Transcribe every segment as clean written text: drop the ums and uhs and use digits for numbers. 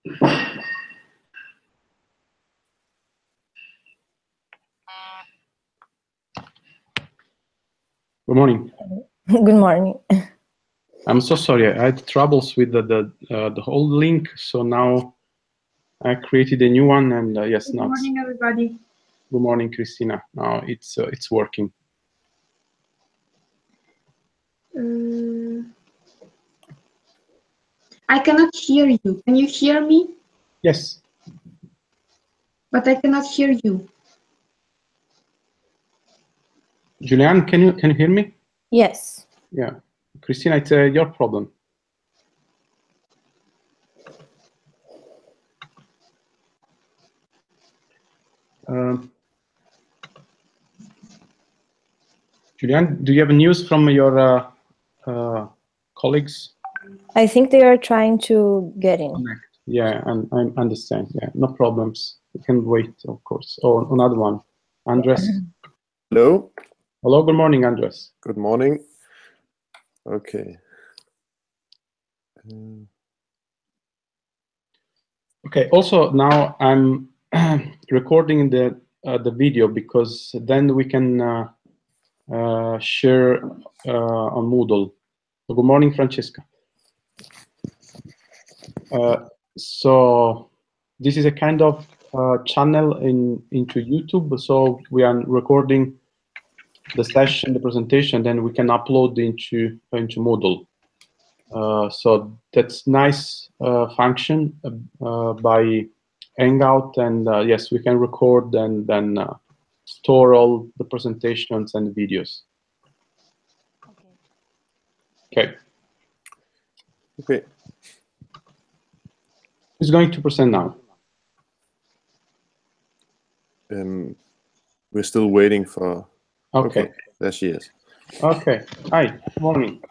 Good morning. Good morning. I'm so sorry. I had troubles with the whole link, so now I created a new one, and yes, now. Good morning, everybody. Good morning, Christina. Now it's working. I cannot hear you. Can you hear me? Yes. But I cannot hear you. Julian, can you hear me? Yes. Yeah. Christina, it's your problem. Julian, do you have news from your colleagues? I think they are trying to get in. Yeah, and I understand. Yeah, no problems. We can wait, of course. Oh, another one. Andres. Hello. Hello, good morning, Andres. Good morning. Okay. Okay, also now I'm recording the video because then we can share on Moodle. So good morning, Francesca. So this is a kind of channel into YouTube. So we are recording the session, the presentation, then we can upload into Moodle. So that's nice function by Hangout, and yes, we can record and then store all the presentations and videos. Okay. Okay. Who's going to present now? We're still waiting for. Okay. There she is. Okay. Hi. Good morning.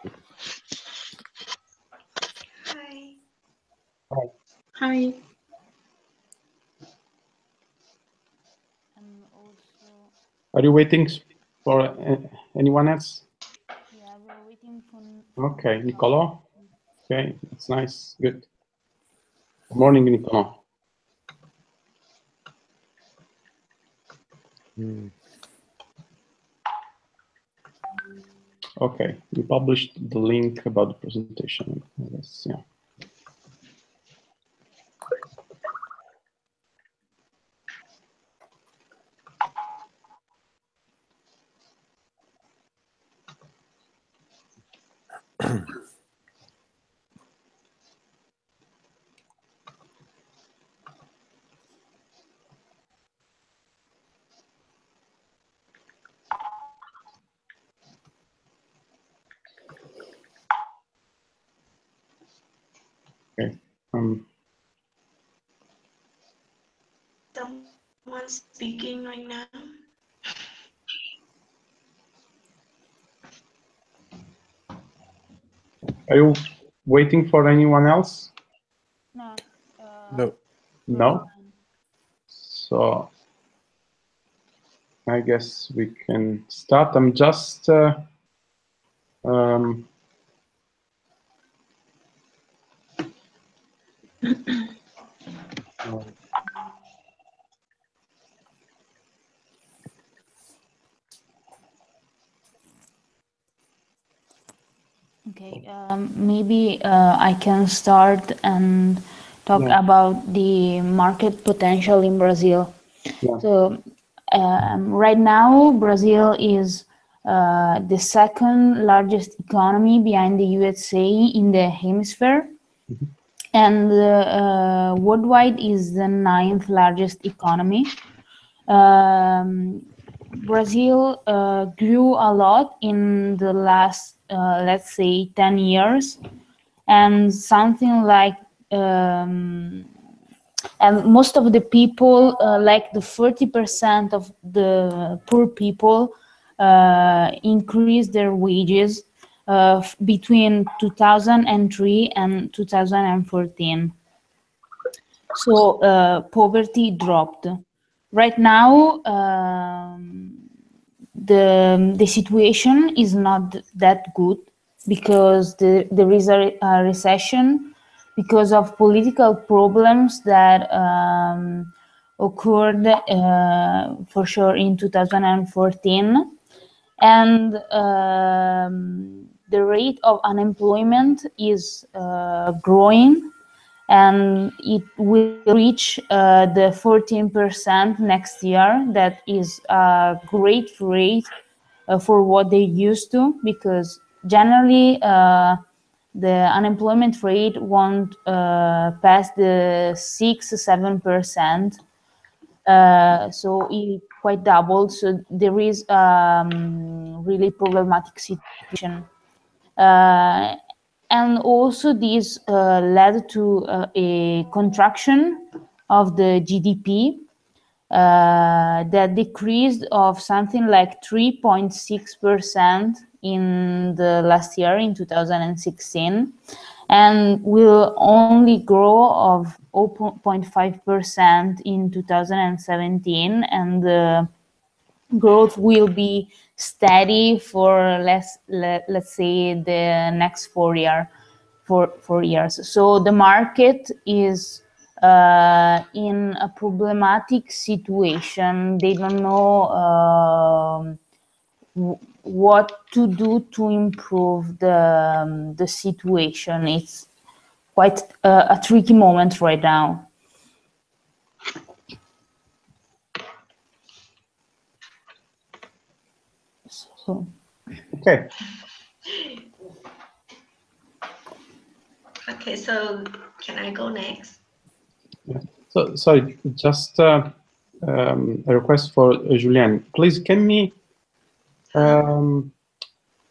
Hi. Hi. Hi. Are you waiting for anyone else? Yeah, we're waiting for. Okay, Nicola. Okay, that's nice. Good. Good morning, Nicola. Okay, we published the link about the presentation. Yes, yeah. Okay. Someone speaking right now. Are you waiting for anyone else? No. No. No. So I guess we can start. I'm just Okay, maybe I can start and talk about the market potential in Brazil. Yeah. So right now, Brazil is the second largest economy behind the USA in the hemisphere. And worldwide is the 9th largest economy. Brazil grew a lot in the last, let's say, 10 years, and something like, and most of the people, like the 40% of the poor people, increased their wages between 2003 and 2014. So poverty dropped. Right now, the situation is not that good because there is a recession. because of political problems that occurred for sure in 2014, and the rate of unemployment is growing, and it will reach the 14% next year. That is a great rate for what they used to, because generally the unemployment rate won't pass the 6-7%. So it quite doubled. So there is really problematic situation. And also this led to a contraction of the GDP that decreased of something like 3.6% in the last year, in 2016, and will only grow of 0.5% in 2017, and the growth will be steady for let's say the next 4 years. So the market is in a problematic situation. They don't know what to do to improve the situation. It's quite a tricky moment right now. So. Okay. Okay, so can I go next? Yeah. So sorry, just a request for Julien. Please, can we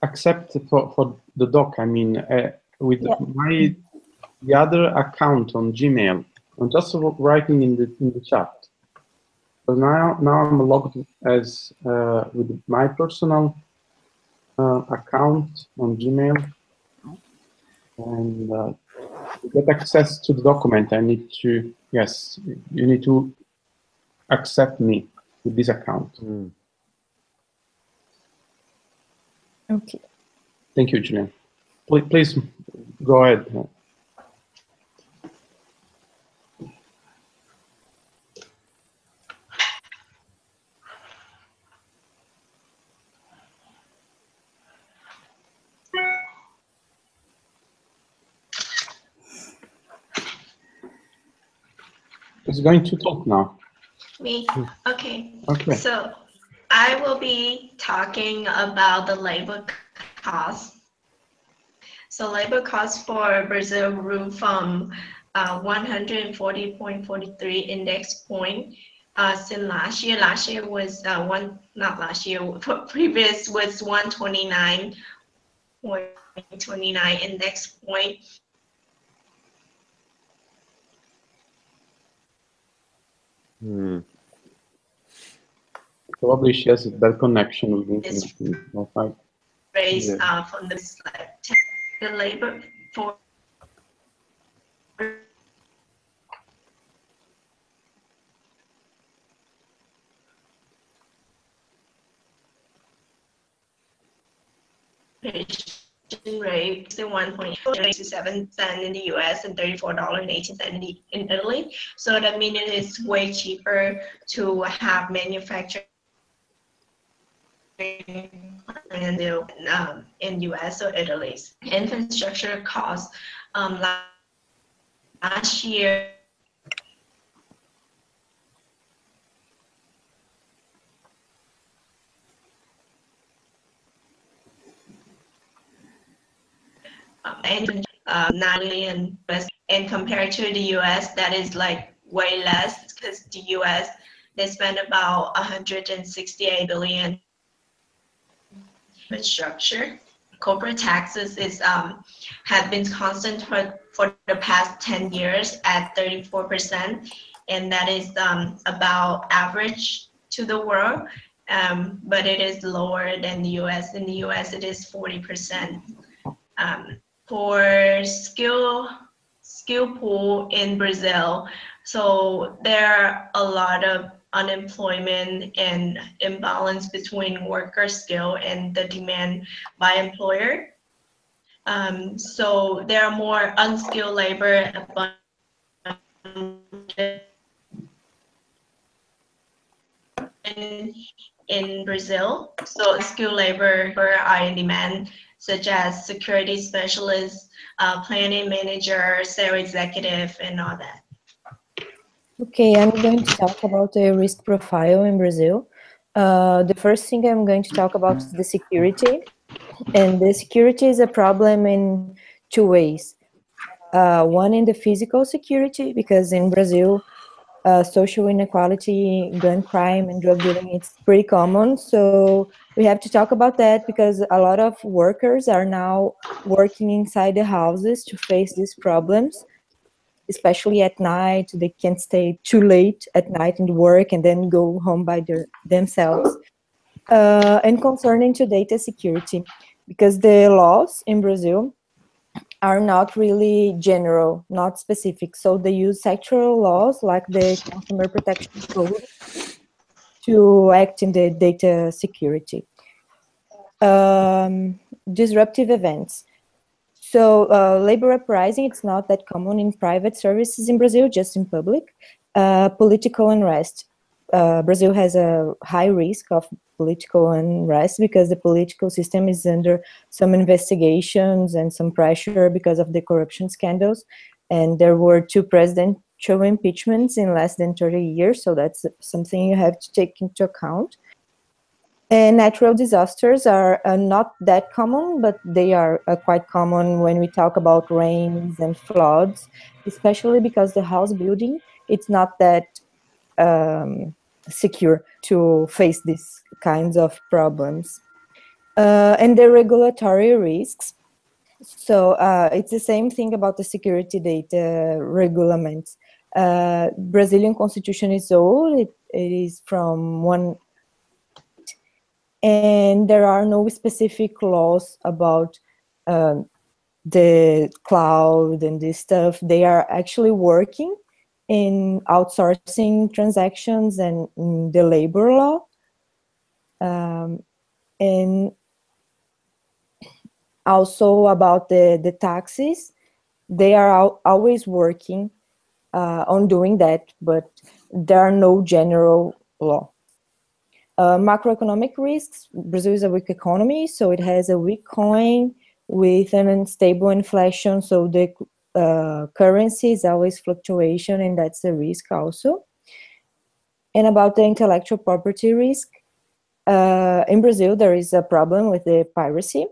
accept for the doc? I mean, with the other account on Gmail. I'm just writing in the chat. So now I'm logged as with my personal account on Gmail, and to get access to the document, I need to, yes, you need to accept me with this account. Okay. Thank you, Julian. Please go ahead. It's going to talk now. Me? Okay. Okay. So I will be talking about the labor cost. So labor cost for Brazil grew from 140.43 index point since last year. Last year was previous was 129.29 index point. Probably she has a bad connection with internet. Raised from the labor for rate to 1.87 in the US and $34.18 in Italy. So that means it is way cheaper to have manufacturing in US or Italy. Infrastructure costs last year and 9 million US, and compared to the US, that is like way less, because the US, they spend about 168 billion infrastructure. Corporate taxes is have been constant for the past 10 years at 34%, and that is about average to the world, but it is lower than the US. In the US, it is 40%. For skill pool in Brazil, so there are a lot of unemployment and imbalance between worker skill and the demand by employer. So there are more unskilled labor in Brazil. So unskilled labor are in demand, such as security specialists, planning manager, sales executive, and all that. Okay, I'm going to talk about the risk profile in Brazil. The first thing I'm going to talk about is the security. And the security is a problem in two ways. One in the physical security, because in Brazil, social inequality, gun crime, and drug dealing, it's pretty common. So we have to talk about that because a lot of workers are now working inside the houses to face these problems, especially at night. They can't stay too late at night and work and then go home by themselves. And concerning to data security, because the laws in Brazil are not really general, not specific. So they use sectoral laws like the Consumer Protection Code to act in the data security. Disruptive events. So labor uprising, it's not that common in private services in Brazil, just in public. Political unrest. Brazil has a high risk of political unrest because the political system is under some investigations and some pressure because of the corruption scandals. And there were 2 presidential impeachments in less than 30 years. So that's something you have to take into account. And natural disasters are not that common, but they are quite common when we talk about rains and floods, especially because the house building, it's not that secure to face these kinds of problems. And the regulatory risks. So it's the same thing about the security data regulations. Brazilian constitution is old. It is from and there are no specific laws about the cloud and this stuff. They are actually working in outsourcing transactions and in the labor law. And also about the taxes, they are always working on doing that, but there are no general law. Macroeconomic risks. Brazil is a weak economy, so it has a weak coin with an unstable inflation. So the currency is always fluctuation, and that's a risk also. And about the intellectual property risk, in Brazil, there is a problem with the piracy,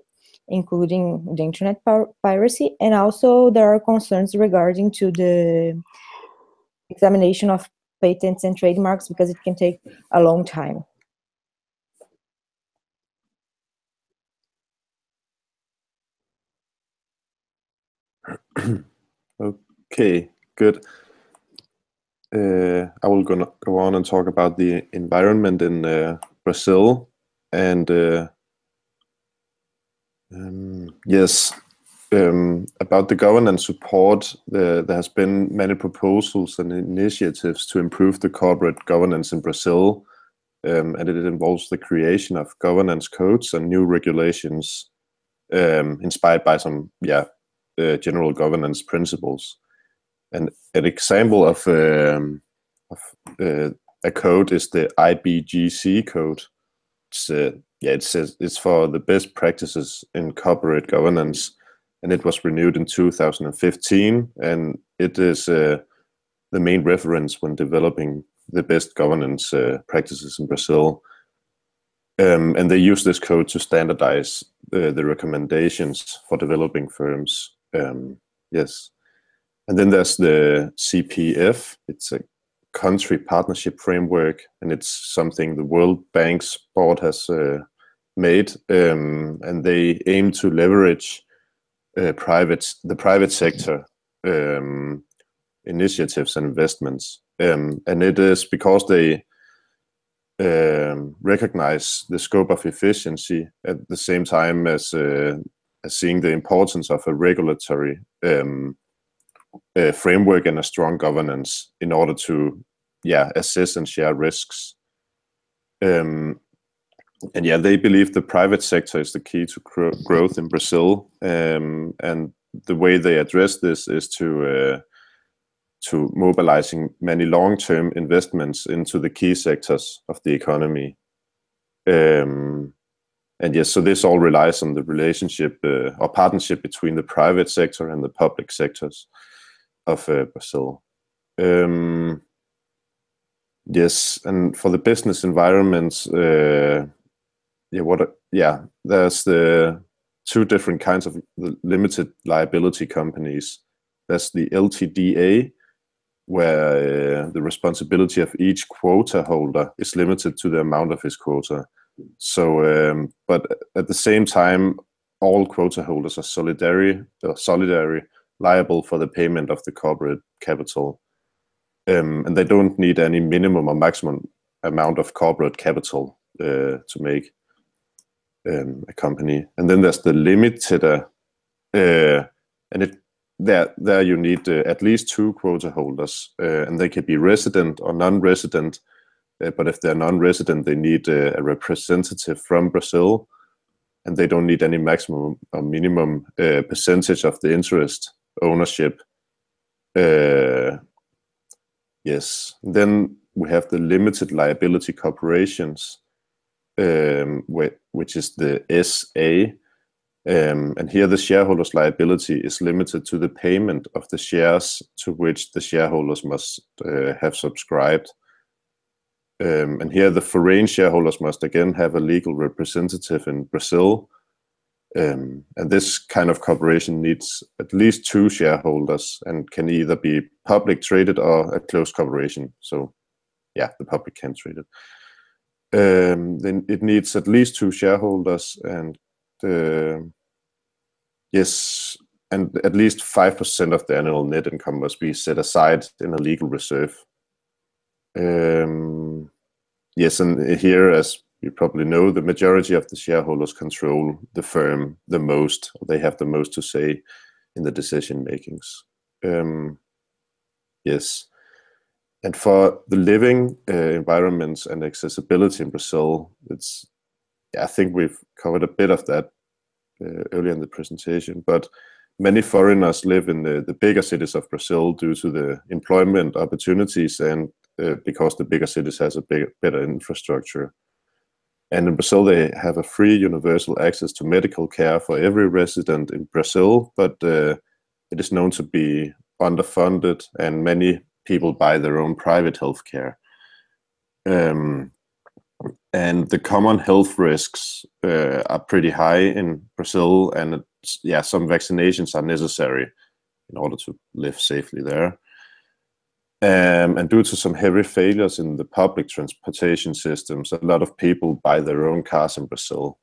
including the internet piracy. And also there are concerns regarding to the examination of patents and trademarks because it can take a long time. Okay, good. I will go on and talk about the environment in Brazil, and yes, about the governance support. There has been many proposals and initiatives to improve the corporate governance in Brazil, and it involves the creation of governance codes and new regulations inspired by some general governance principles. And an example of a code is the IBGC code. It says it's for the best practices in corporate governance, and it was renewed in 2015, and it is the main reference when developing the best governance practices in Brazil. And they use this code to standardize the recommendations for developing firms. Yes. And then there's the CPF. It's a country partnership framework, and it's something the World Bank's board has made, and they aim to leverage the private sector initiatives and investments. And it is because they recognize the scope of efficiency at the same time as seeing the importance of a regulatory framework and a strong governance in order to assess and share risks. And yeah, they believe the private sector is the key to growth in Brazil, and the way they address this is to mobilizing many long-term investments into the key sectors of the economy. And yes, so this all relies on the relationship or partnership between the private sector and the public sectors of Brazil. Yes, and for the business environments, there's the two different kinds of limited liability companies. There's the LTDA, where the responsibility of each quota holder is limited to the amount of his quota. So, but at the same time, all quota holders are solidarily liable for the payment of the corporate capital. And they don't need any minimum or maximum amount of corporate capital to make a company. And then there's the limited, and there you need at least 2 quota holders, and they can be resident or non-resident. But if they're non-resident, they need a representative from Brazil, and they don't need any maximum or minimum percentage of the interest ownership. Yes. Then we have the limited liability corporations, which is the SA. And here the shareholders' liability is limited to the payment of the shares to which the shareholders must have subscribed. And here the foreign shareholders must again have a legal representative in Brazil. And this kind of corporation needs at least 2 shareholders and can either be public traded or a closed corporation. So yeah, the public can trade it. Then it needs at least 2 shareholders, and yes, and at least 5% of the annual net income must be set aside in a legal reserve. Yes, and here, as you probably know, the majority of the shareholders control the firm the most. They have the most to say in the decision makings. Yes, and for the living environments and accessibility in Brazil, I think we've covered a bit of that earlier in the presentation, but many foreigners live in the bigger cities of Brazil due to the employment opportunities and because the bigger cities has a better infrastructure. And in Brazil, they have a free universal access to medical care for every resident in Brazil, but it is known to be underfunded, and many people buy their own private health care. And the common health risks are pretty high in Brazil, and some vaccinations are necessary in order to live safely there. And due to some heavy failures in the public transportation systems, a lot of people buy their own cars in Brazil.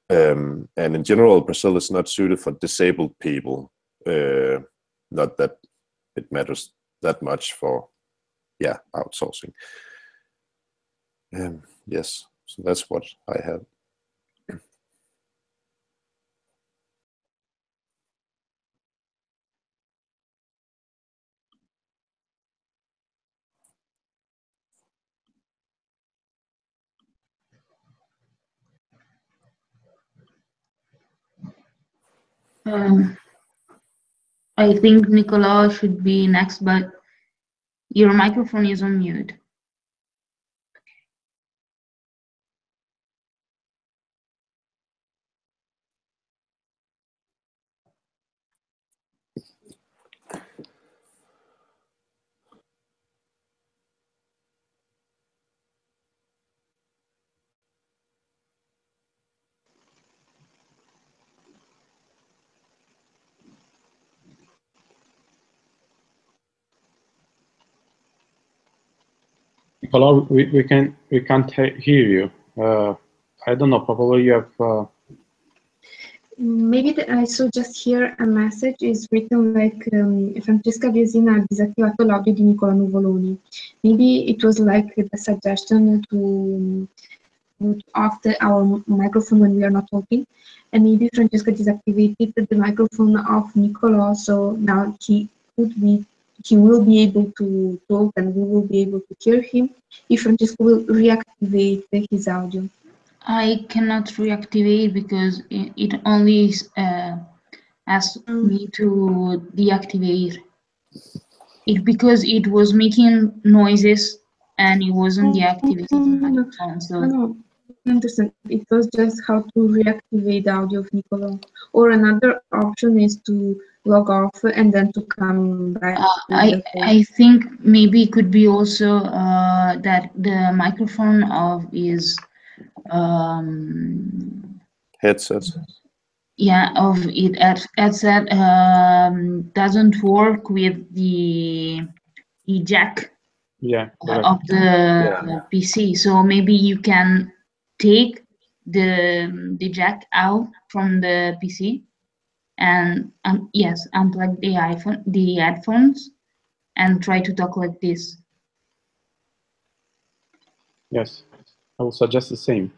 And in general, Brazil is not suited for disabled people. Not that it matters that much for, outsourcing. Yes, so that's what I have. I think Nicola should be next, but your microphone is on mute. Nicola, we can't hear you. I don't know. Probably you have. Maybe I saw just here a message is written like Francesca Viesina ha disattivato l'audio di Nicola Nuvoloni. Maybe it was like the suggestion to off our microphone when we are not talking, and maybe Francesca deactivated the microphone of Nicola, so now he will be able to talk and we will be able to hear him if Francesca will reactivate his audio. I cannot reactivate because it only asks me to deactivate it because it was making noises and it wasn't deactivated the microphone. So No, I understand. It was just how to reactivate the audio of Niccolo. Or another option is to log off and then to come back to the call. I think maybe it could be also that the microphone of his Headset. yeah, of it headset doesn't work with the jack Yeah, correct. of the PC. So maybe you can take the jack out from the PC and yes, unplug the headphones and try to talk like this. Yes, I will suggest the same.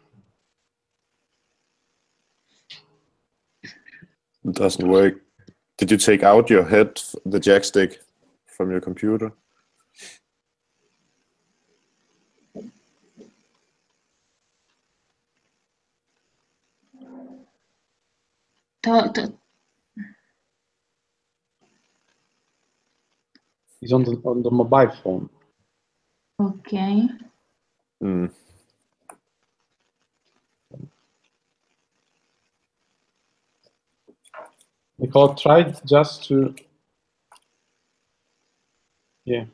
It doesn't work. Did you take out the jack stick from your computer? It's on the mobile phone. Okay. Mm. Nicole tried just to, yeah.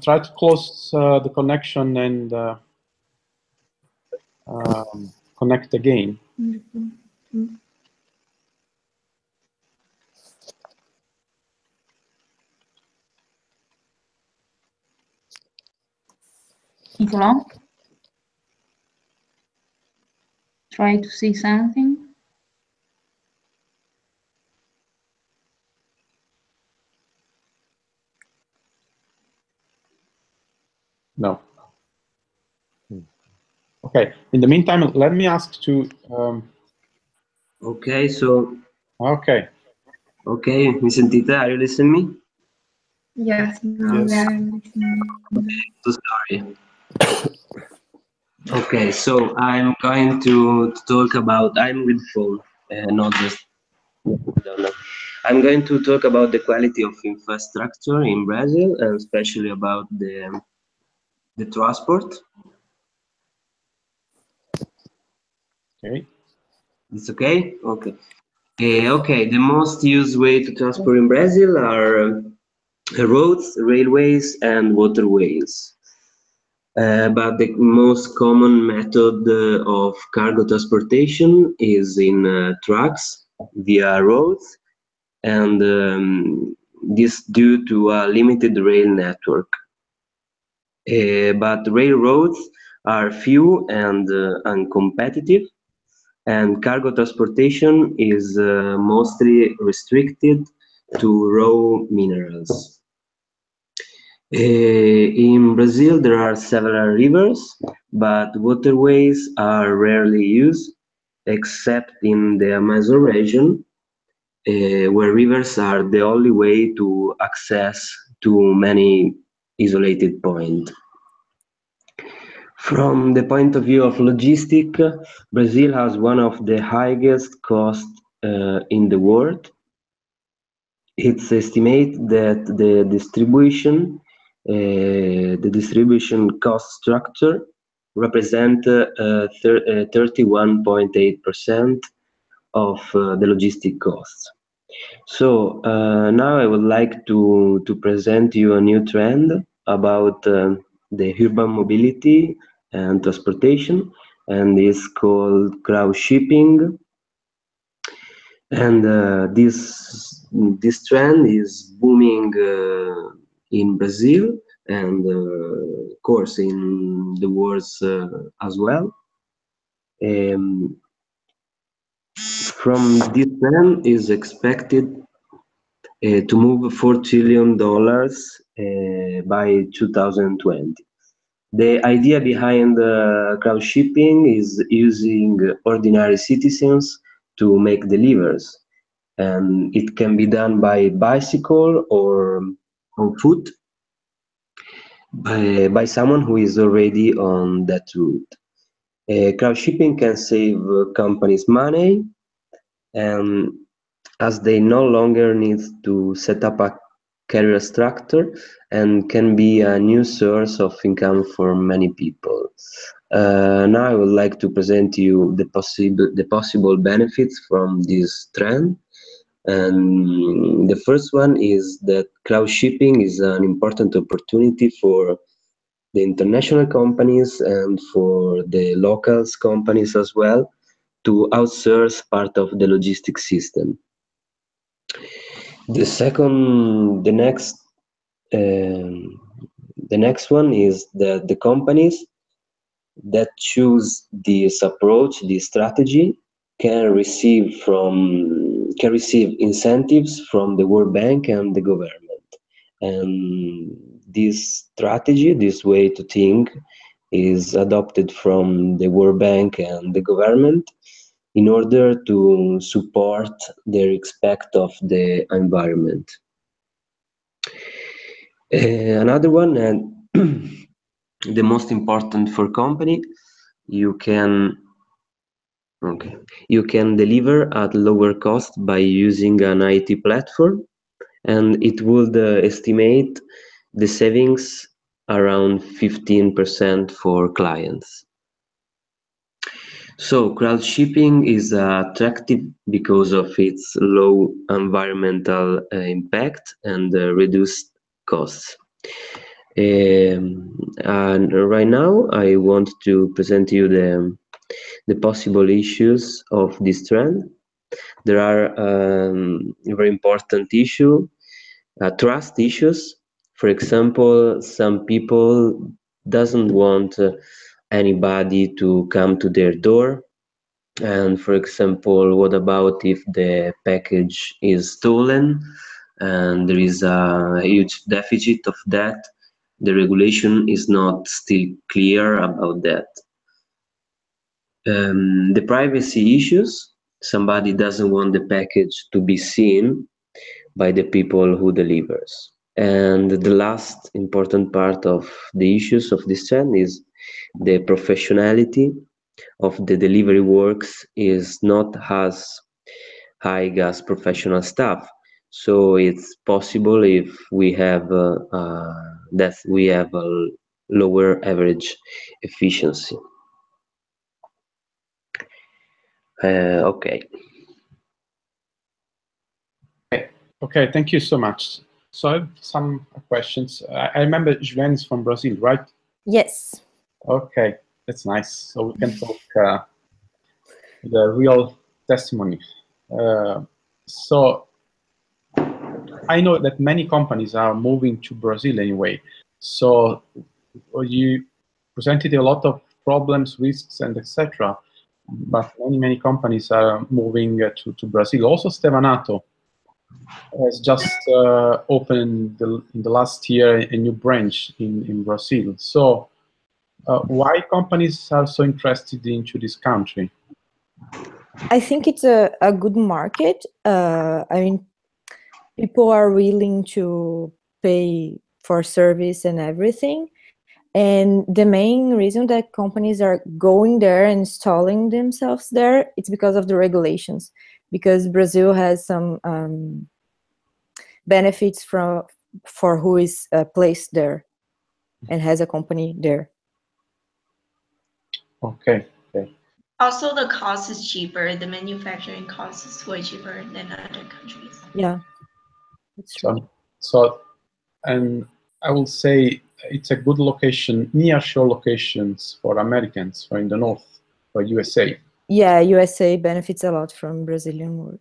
Try to close the connection and connect again. Nicola? Try to say something. No. Okay. In the meantime, let me ask to. Okay, so. Okay. Okay, mi sentite? Are you listening me? Yes, now we are listening. So sorry. Okay, so I'm going to talk about. I'm with phone, not just. I'm going to talk about the quality of infrastructure in Brazil, and especially about the transport. Okay. It's okay? Okay. Okay, the most used way to transport in Brazil are roads, railways, and waterways. But the most common method of cargo transportation is in trucks via roads, and this due to a limited rail network. But railroads are few and uncompetitive, and cargo transportation is mostly restricted to raw minerals. In Brazil, there are several rivers, but waterways are rarely used, except in the Amazon region, where rivers are the only way to access to many isolated points. From the point of view of logistics, Brazil has one of the highest costs in the world. It's estimated that the distribution cost structure represent 31.8% of the logistic costs. So now I would like to present you a new trend about the urban mobility and transportation, and it's called crowd shipping. And this trend is booming in Brazil and of course in the world as well. From this trend is expected to move $4 trillion by 2020. The idea behind crowd shipping is using ordinary citizens to make deliveries, and it can be done by bicycle or on foot. by someone who is already on that route. Crowd shipping can save companies money, and as they no longer need to set up a career structure and can be a new source of income for many people. Now I would like to present you the possible benefits from this trend. And the first one is that crowd shipping is an important opportunity for the international companies and for the locals companies as well to outsource part of the logistics system. The next one is that the companies that choose this approach, this strategy, can receive incentives from the World Bank and the government. And this strategy, this way to think, is adopted from the World Bank and the government in order to support the respect of the environment. Another one, and the most important for company, you can deliver at lower cost by using an IT platform, and it would estimate the savings around 15% for clients. So crowd shipping is attractive because of its low environmental impact and reduced costs. And right now I want to present you the possible issues of this trend. There are very important issues, trust issues. For example, some people doesn't want anybody to come to their door. And for example, what about if the package is stolen and there is a huge deficit of that? The regulation is not still clear about that. The privacy issues, somebody doesn't want the package to be seen by the people who delivers. And the last important part of the issues of this trend is the professionality of the delivery works is not as high as professional staff. So it's possible if we have that we have a lower average efficiency. Okay. Okay, thank you so much. So I have some questions. I remember Julian is from Brazil, right? Yes. Okay, that's nice. So we can talk the real testimony. So I know that many companies are moving to Brazil anyway. So you presented a lot of problems, risks, and etc. But many companies are moving to Brazil. Also, Stevanato has just opened in the last year a new branch in Brazil. So why companies are so interested into this country? I think it's a good market. I mean, people are willing to pay for service and everything. And the main reason that companies are going there and installing themselves there, it's because of the regulations. Because Brazil has some benefits for who is placed there and has a company there. Okay. Also, the cost is cheaper. The manufacturing cost is way cheaper than other countries. Yeah, that's true. So, and I will say it's a good location, nearshore locations for Americans, for in the north, for USA. Yeah, USA benefits a lot from Brazilian work.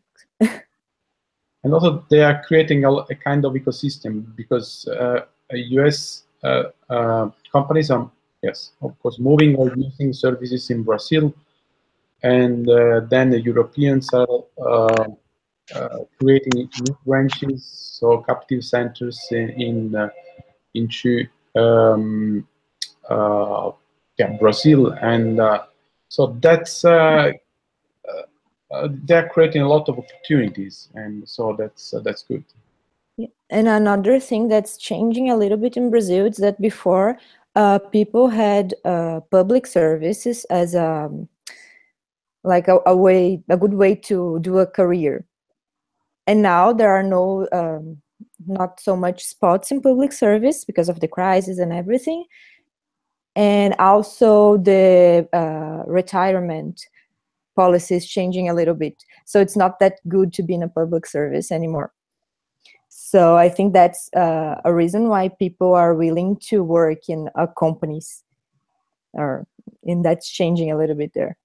And also they are creating a kind of ecosystem because US companies are, yes, of course, moving or using services in Brazil. And then the Europeans are creating new branches, so captive centers into Brazil, and so that's they're creating a lot of opportunities, and so that's good. And another thing that's changing a little bit in Brazil is that before people had public services as like a good way to do a career. And now there are no not so much spots in public service because of the crisis and everything. And also the retirement policy is changing a little bit. So it's not that good to be in a public service anymore. So I think that's a reason why people are willing to work in companies, and that's changing a little bit there.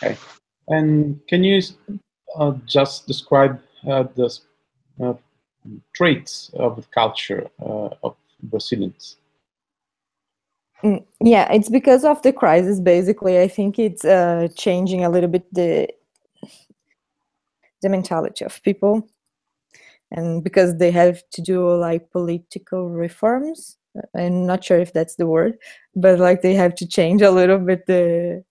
Okay. And can you just describe the traits of the culture of Brazilians? Yeah, it's because of the crisis, basically. I think it's changing a little bit the mentality of people. And because they have to do like political reforms, I'm not sure if that's the word, but like they have to change a little bit the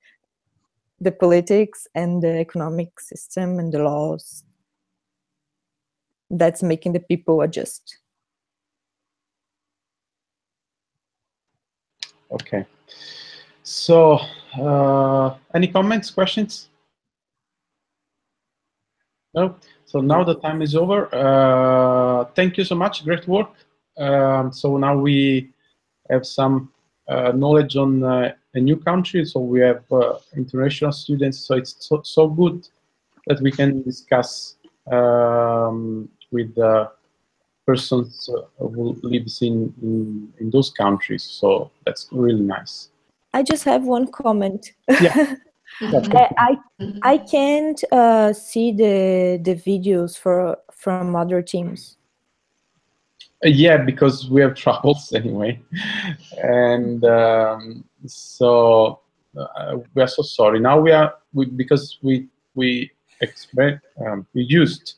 politics and the economic system and the laws. That's making the people adjust. Okay. So, any comments, questions? No? So now the time is over. Thank you so much. Great work. So now we have some knowledge on a new country. So we have international students. So it's so good that we can discuss with persons who lives in those countries. So that's really nice. I just have one comment. Yeah. I can't see the videos from other teams. Yeah, because we have troubles anyway, and so we are so sorry. Now because we used,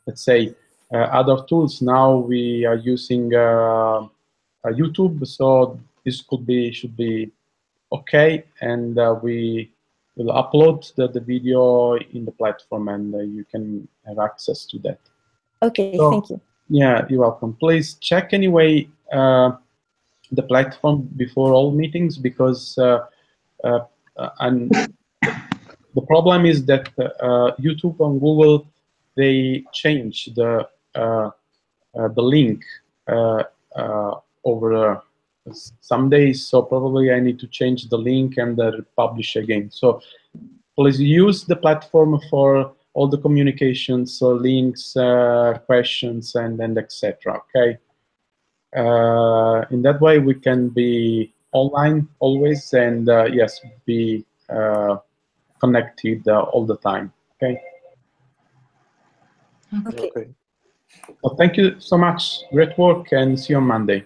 let's say, other tools. Now we are using YouTube, so this should be okay, and we will upload the video in the platform, and you can have access to that. Okay, So, thank you. Yeah, you're welcome. Please check anyway the platform before all meetings, because and the problem is that YouTube and Google, they change the link over some days. So probably I need to change the link and publish again. So please use the platform for all the communications, so links, questions, and etc. Okay. In that way, we can be online always, and yes, be connected all the time. Okay. Okay. Well, thank you so much. Great work, and see you on Monday.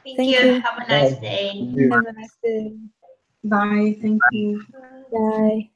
Thank you. Have a nice day. Have a nice day. Bye. Thank you. Bye.